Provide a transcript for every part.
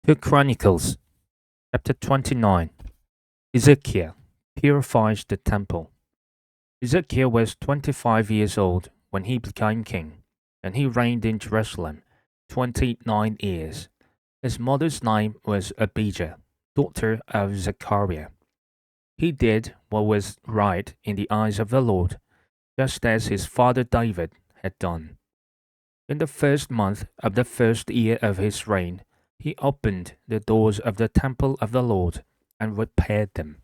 2 Chronicles chapter 29. Ezekiel purifies the temple. Ezekiel was 25 years old when he became king, and he reigned in Jerusalem 29 years. His mother's name was Abijah, daughter of Zechariah. He did what was right in the eyes of the Lord, just as his father David had done. In the first month of the first year of his reign, he opened the doors of the temple of the Lord and repaired them.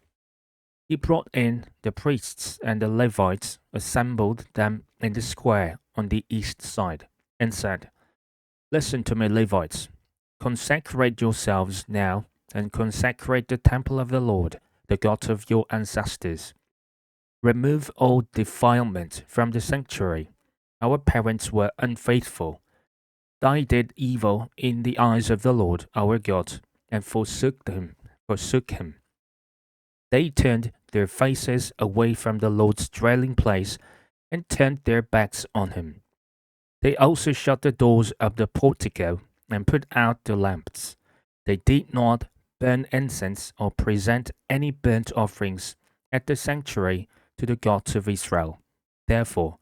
He brought in the priests and the Levites, assembled them in the square on the east side, and said, "Listen to me, Levites. Consecrate yourselves now, and consecrate the temple of the Lord, the God of your ancestors. Remove all defilement from the sanctuary. Our parents were unfaithful. They did evil in the eyes of the Lord our God, and forsook him. They turned their faces away from the Lord's dwelling place and turned their backs on him. They also shut the doors of the portico and put out the lamps. They did not burn incense or present any burnt offerings at the sanctuary to the gods of Israel. Therefore,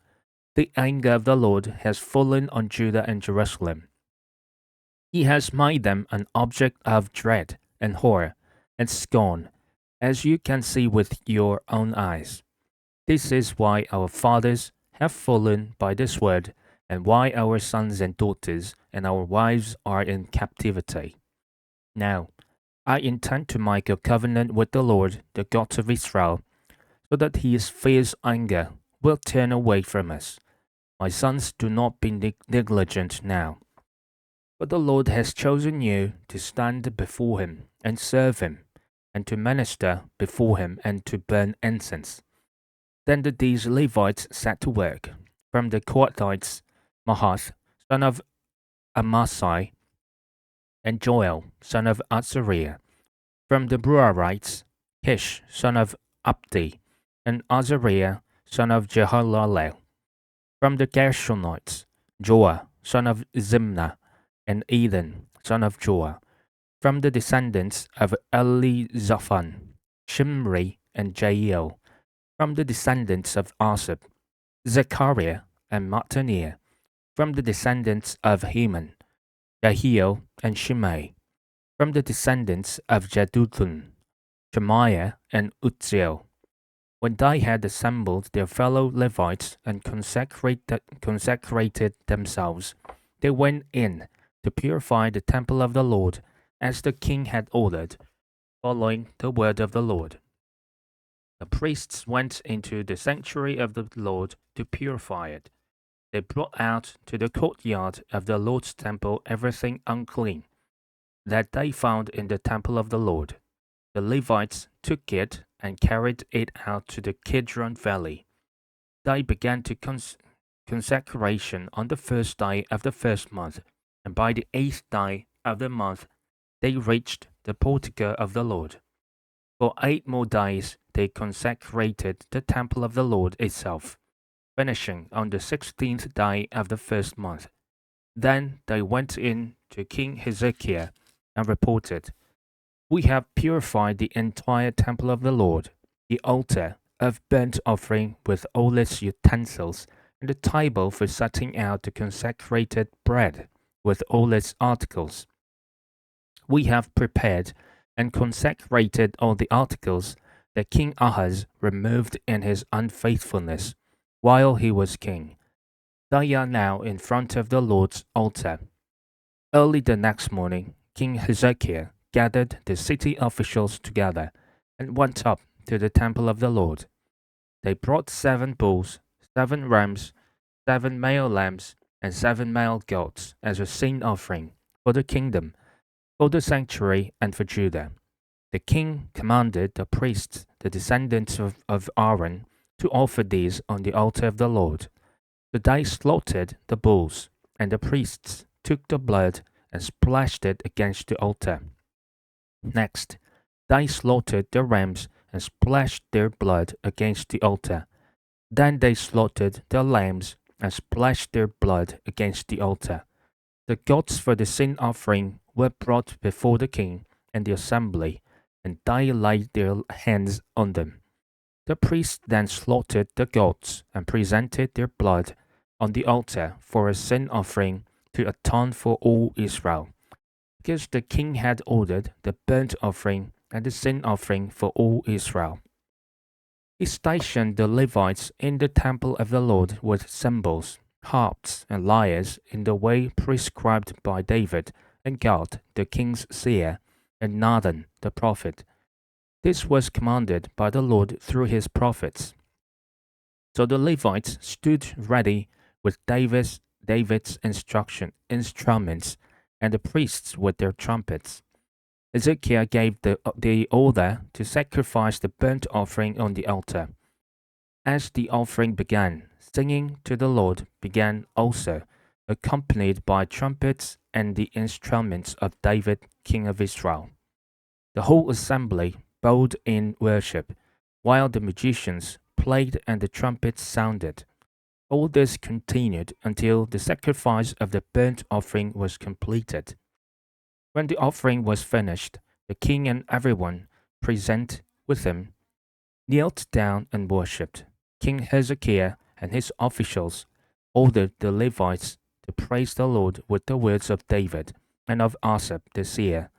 the anger of the Lord has fallen on Judah and Jerusalem. He has made them an object of dread and horror and scorn, as you can see with your own eyes. This is why our fathers have fallen by this word, and why our sons and daughters and our wives are in captivity. Now, I intend to make a covenant with the Lord, the God of Israel, so that his fierce anger will turn away from us. My sons, do not be negligent now. But the Lord has chosen you to stand before him and serve him, and to minister before him and to burn incense." Then these Levites set to work. From the Kohathites, Mahath, son of Amasai, and Joel, son of Azariah. From the Merarites, Kish, son of Abdi, and Azariah, son of Jehalalel. From the Gershonites, Joah, son of Zimna, and Eden, son of Joah. From the descendants of Elizaphan, Shimri, and Jael. From the descendants of Asaph, Zechariah, and Mattaniah. From the descendants of Heman, Jehiel, and Shimei. From the descendants of Jeduthun, Shemaiah, and Uzziel. When they had assembled their fellow Levites and consecrated themselves, they went in to purify the temple of the Lord, as the king had ordered, following the word of the Lord. The priests went into the sanctuary of the Lord to purify it. They brought out to the courtyard of the Lord's temple everything unclean that they found in the temple of the Lord. The Levites took it and carried it out to the Kidron Valley. They began to consecration on the first day of the first month, and by the 8th day of the month they reached the portico of the Lord. For 8 more days they consecrated the temple of the Lord itself, finishing on the 16th day of the first month. Then they went in to King Hezekiah and reported, "We have purified the entire temple of the Lord, the altar of burnt offering with all its utensils, and the table for setting out the consecrated bread with all its articles. We have prepared and consecrated all the articles that King Ahaz removed in his unfaithfulness while he was king. They are now in front of the Lord's altar." Early the next morning, King Hezekiah gathered the city officials together and went up to the temple of the Lord. They brought 7 bulls, 7 rams, 7 male lambs, and 7 male goats as a sin offering for the kingdom, for the sanctuary, and for Judah. The king commanded the priests, the descendants of Aaron, to offer these on the altar of the Lord. So they slaughtered the bulls, and the priests took the blood and splashed it against the altar. Next, they slaughtered the rams and splashed their blood against the altar. Then they slaughtered the lambs and splashed their blood against the altar. The goats for the sin offering were brought before the king and the assembly, and they laid their hands on them. The priests then slaughtered the goats and presented their blood on the altar for a sin offering to atone for all Israel, because the king had ordered the burnt offering and the sin offering for all Israel. He stationed the Levites in the temple of the Lord with cymbals, harps, and lyres in the way prescribed by David and Gad, the king's seer, and Nathan the prophet. This was commanded by the Lord through his prophets. So the Levites stood ready with David's instruments, and the priests with their trumpets. Ezekiel gave the order to sacrifice the burnt offering on the altar. As the offering began, singing to the Lord began also, accompanied by trumpets and the instruments of David, king of Israel. The whole assembly bowed in worship, while the magicians played and the trumpets sounded. All this continued until the sacrifice of the burnt offering was completed. When the offering was finished, the king and everyone present with him knelt down and worshipped. King Hezekiah and his officials ordered the Levites to praise the Lord with the words of David and of Asaph the seer.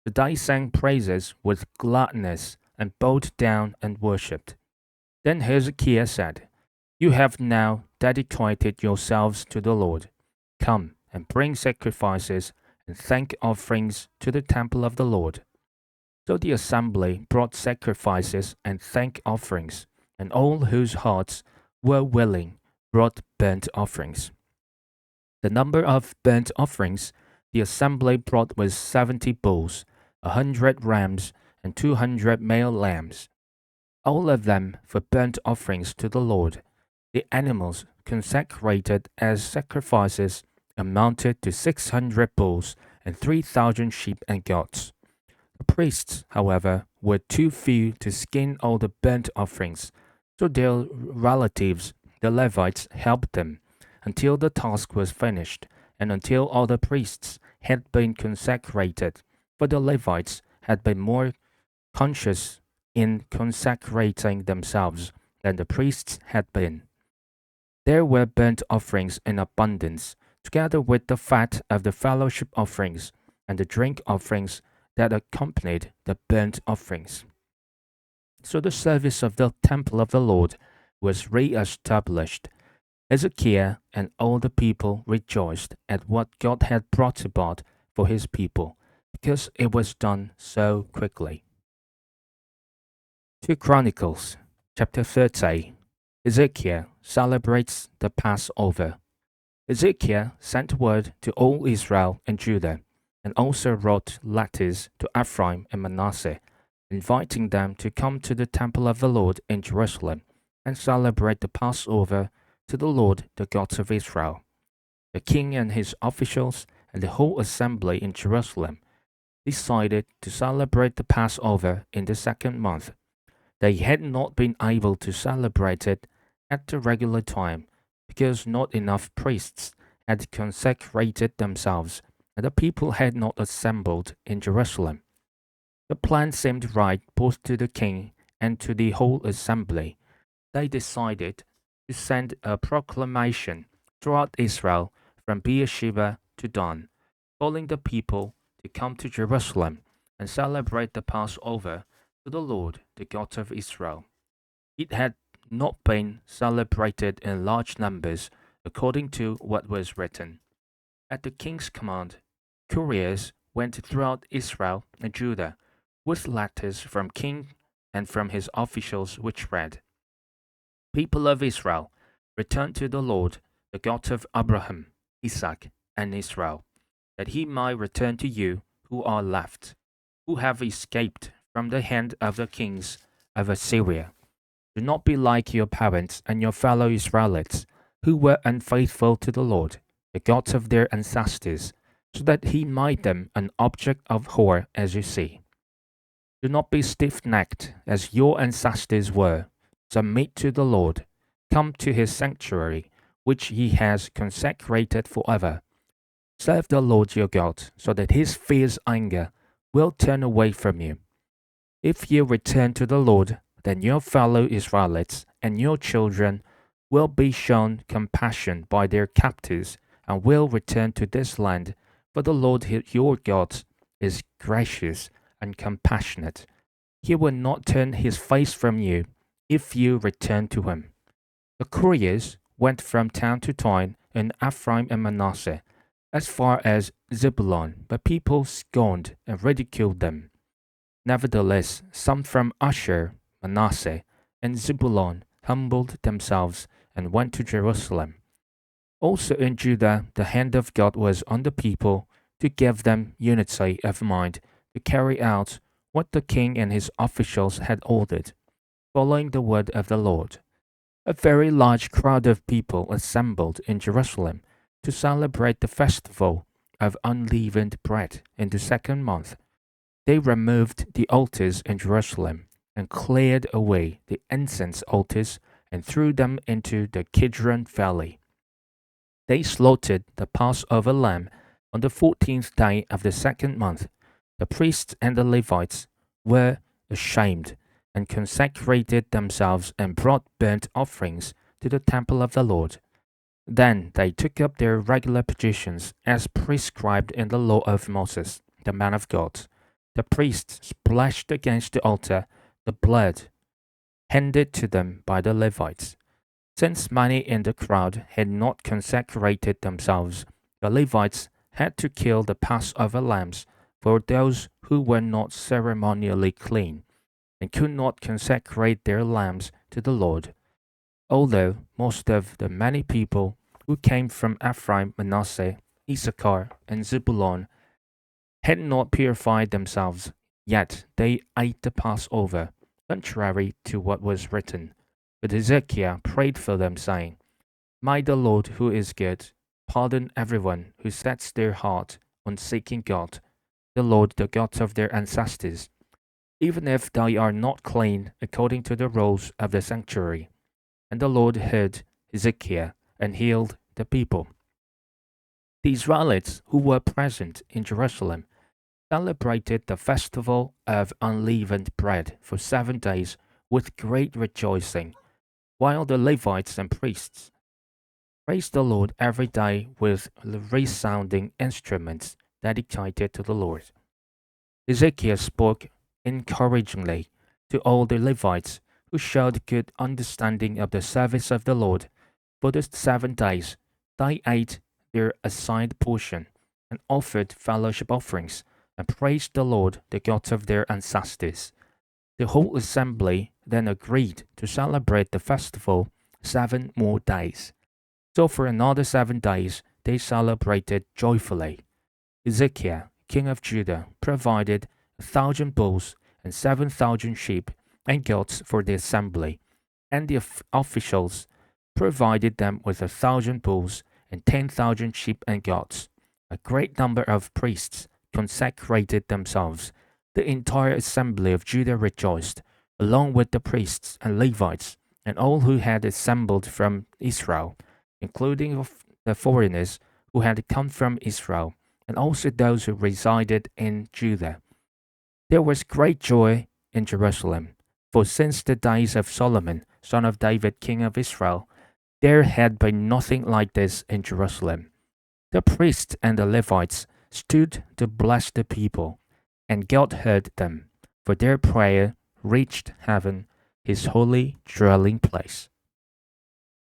So they sang praises with gladness and bowed down and worshipped. Then Hezekiah said, "You have now dedicated yourselves to the Lord. Come and bring sacrifices and thank offerings to the temple of the Lord." So the assembly brought sacrifices and thank offerings, and all whose hearts were willing brought burnt offerings. The number of burnt offerings the assembly brought was 70 bulls, 100 rams, and 200 male lambs, all of them for burnt offerings to the Lord. The animals consecrated as sacrifices amounted to 600 bulls and 3,000 sheep and goats. The priests, however, were too few to skin all the burnt offerings, so their relatives, the Levites, helped them until the task was finished and until all the priests had been consecrated, for the Levites had been more conscious in consecrating themselves than the priests had been. There were burnt offerings in abundance, together with the fat of the fellowship offerings and the drink offerings that accompanied the burnt offerings. So the service of the temple of the Lord was re-established. Hezekiah and all the people rejoiced at what God had brought about for his people, because it was done so quickly. 2 Chronicles chapter 30. Ezekiel celebrates the Passover. Ezekiel sent word to all Israel and Judah, and also wrote letters to Ephraim and Manasseh, inviting them to come to the temple of the Lord in Jerusalem and celebrate the Passover to the Lord, the God of Israel. The king and his officials and the whole assembly in Jerusalem decided to celebrate the Passover in the second month. They had not been able to celebrate it at the regular time because not enough priests had consecrated themselves and the people had not assembled in Jerusalem. The plan seemed right both to the king and to the whole assembly. They decided to send a proclamation throughout Israel from Beersheba to Dan, calling the people to come to Jerusalem and celebrate the Passover to the Lord, the God of Israel. It had not been celebrated in large numbers according to what was written. At the king's command, couriers went throughout Israel and Judah with letters from king and from his officials which read, "People of Israel, return to the Lord, the God of Abraham, Isaac, and Israel, that he might return to you who are left, who have escaped from the hand of the kings of Assyria. Do not be like your parents and your fellow Israelites, who were unfaithful to the Lord, the God of their ancestors, so that he made them an object of horror as you see. Do not be stiff-necked as your ancestors were. Submit to the Lord. Come to his sanctuary, which he has consecrated forever. Serve the Lord your God, so that his fierce anger will turn away from you. If you return to the Lord, then your fellow Israelites and your children will be shown compassion by their captors and will return to this land, for the Lord your God is gracious and compassionate. He will not turn his face from you if you return to him. The couriers went from town to town in Ephraim and Manasseh, as far as Zebulun, but people scorned and ridiculed them. Nevertheless, some from Asher, Manasseh, and Zebulun humbled themselves and went to Jerusalem. Also in Judah, the hand of God was on the people to give them unity of mind to carry out what the king and his officials had ordered, following the word of the Lord. A very large crowd of people assembled in Jerusalem to celebrate the festival of unleavened bread in the second month. They removed the altars in Jerusalem and cleared away the incense altars and threw them into the Kidron Valley. They slaughtered the Passover lamb on the 14th day of the second month. The priests and the Levites were ashamed and consecrated themselves and brought burnt offerings to the temple of the Lord. Then they took up their regular positions as prescribed in the law of Moses, the man of God. The priests splashed against the altar the blood handed to them by the Levites. Since many in the crowd had not consecrated themselves, the Levites had to kill the Passover lambs for those who were not ceremonially clean and could not consecrate their lambs to the Lord. Although most of the many people who came from Ephraim, Manasseh, Issachar, and Zebulun had not purified themselves, yet they ate the Passover, contrary to what was written. But Hezekiah prayed for them, saying, May the Lord, who is good, pardon everyone who sets their heart on seeking God, the Lord, the God of their ancestors, even if they are not clean according to the rules of the sanctuary. And the Lord heard Hezekiah and healed the people. The Israelites who were present in Jerusalem celebrated the festival of unleavened bread for 7 days with great rejoicing, while the Levites and priests praised the Lord every day with resounding instruments dedicated to the Lord. Ezekiel spoke encouragingly to all the Levites who showed good understanding of the service of the Lord. For the 7 days they ate their assigned portion and offered fellowship offerings and praised the Lord, the God of their ancestors. The whole assembly then agreed to celebrate the festival 7 more days. So for another 7 days they celebrated joyfully. Ezekiel, king of Judah, provided 1,000 bulls and 7,000 sheep and goats for the assembly, and the officials provided them with 1,000 bulls and 10,000 sheep and goats. A great number of priests consecrated themselves. The entire assembly of Judah rejoiced, along with the priests and Levites, and all who had assembled from Israel, including the foreigners who had come from Israel, and also those who resided in Judah. There was great joy in Jerusalem, for since the days of Solomon, son of David, king of Israel, there had been nothing like this in Jerusalem. The priests and the Levites stood to bless the people, and God heard them, for their prayer reached heaven, his holy dwelling place.